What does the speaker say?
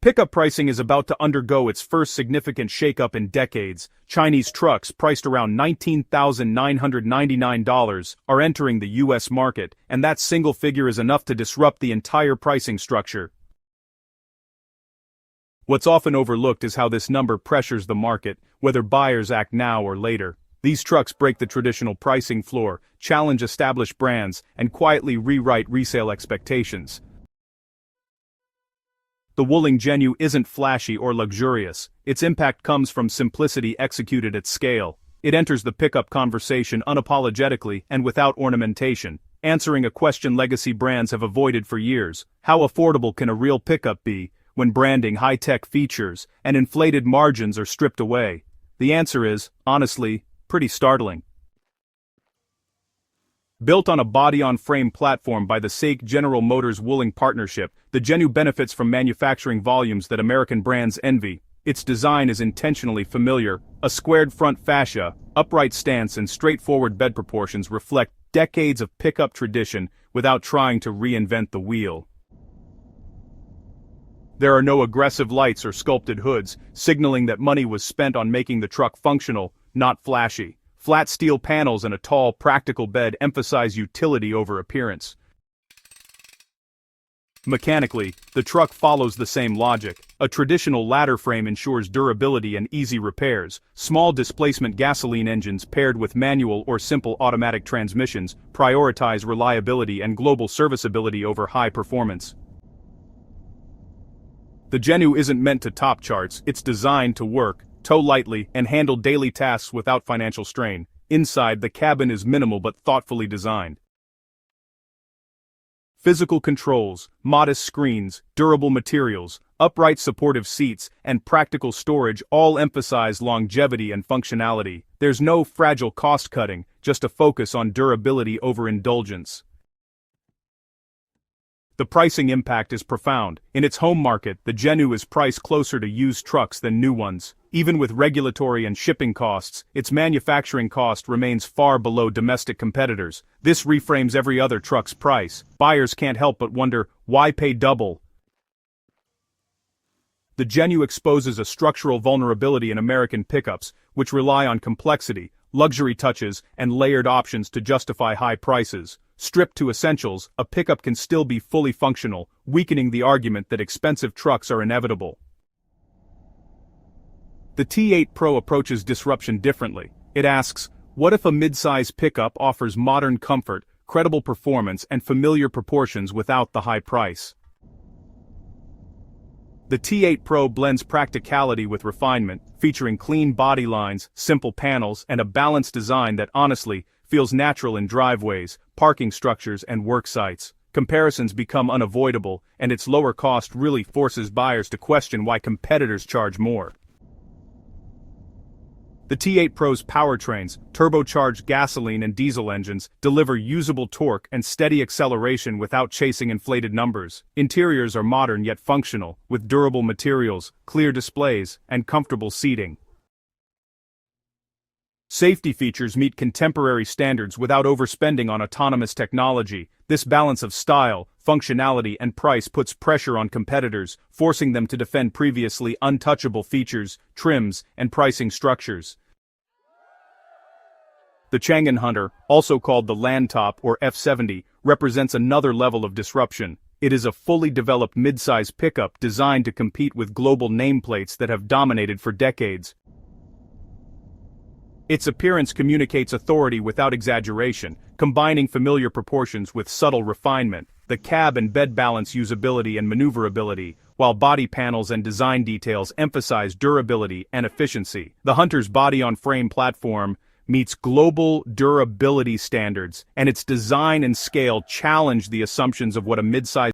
Pickup pricing is about to undergo its first significant shakeup in decades. Chinese trucks priced around $19,999 are entering the U.S. market, and that single figure is enough to disrupt the entire pricing structure. What's often overlooked is how this number pressures the market, whether buyers act now or later. These trucks break the traditional pricing floor, challenge established brands, and quietly rewrite resale expectations. The Wuling Genu isn't flashy or luxurious. Its impact comes from simplicity executed at scale. It enters the pickup conversation unapologetically and without ornamentation, answering a question legacy brands have avoided for years: how affordable can a real pickup be when branding, high-tech features, and inflated margins are stripped away? The answer is, honestly, pretty startling. Built on a body-on-frame platform by the SAIC General Motors Wuling partnership, the Genu benefits from manufacturing volumes that American brands envy. Its design is intentionally familiar. A squared front fascia, upright stance and straightforward bed proportions reflect decades of pickup tradition without trying to reinvent the wheel. There are no aggressive lights or sculpted hoods, signaling that money was spent on making the truck functional, not flashy. Flat steel panels and a tall, practical bed emphasize utility over appearance. Mechanically, the truck follows the same logic. A traditional ladder frame ensures durability and easy repairs. Small displacement gasoline engines paired with manual or simple automatic transmissions prioritize reliability and global serviceability over high performance. The Genu isn't meant to top charts, it's designed to work, tow lightly, and handle daily tasks without financial strain. Inside, the cabin is minimal but thoughtfully designed. Physical controls, modest screens, durable materials, upright supportive seats, and practical storage all emphasize longevity and functionality. There's no fragile cost-cutting, just a focus on durability over indulgence. The pricing impact is profound. In its home market, the Genu is priced closer to used trucks than new ones. Even with regulatory and shipping costs, its manufacturing cost remains far below domestic competitors. This reframes every other truck's price. Buyers can't help but wonder, why pay double? The Genu exposes a structural vulnerability in American pickups, which rely on complexity, luxury touches, and layered options to justify high prices. Stripped to essentials, a pickup can still be fully functional, weakening the argument that expensive trucks are inevitable. The T8 Pro approaches disruption differently. It asks, what if a mid-size pickup offers modern comfort, credible performance, and familiar proportions without the high price? The T8 Pro blends practicality with refinement, featuring clean body lines, simple panels, and a balanced design that honestly feels natural in driveways, parking structures, and work sites. Comparisons become unavoidable, and its lower cost really forces buyers to question why competitors charge more. The T8 Pro's powertrains, turbocharged gasoline and diesel engines, deliver usable torque and steady acceleration without chasing inflated numbers. Interiors are modern yet functional, with durable materials, clear displays, and comfortable seating. Safety features meet contemporary standards without overspending on autonomous technology. This balance of style, functionality, and price puts pressure on competitors, forcing them to defend previously untouchable features, trims, and pricing structures. The Chang'an Hunter, also called the Landtop or F70, represents another level of disruption. It is a fully developed mid-size pickup designed to compete with global nameplates that have dominated for decades. Its appearance communicates authority without exaggeration, combining familiar proportions with subtle refinement. The cab and bed balance usability and maneuverability, while body panels and design details emphasize durability and efficiency. The Hunter's body-on-frame platform meets global durability standards, and its design and scale challenge the assumptions of what a mid-size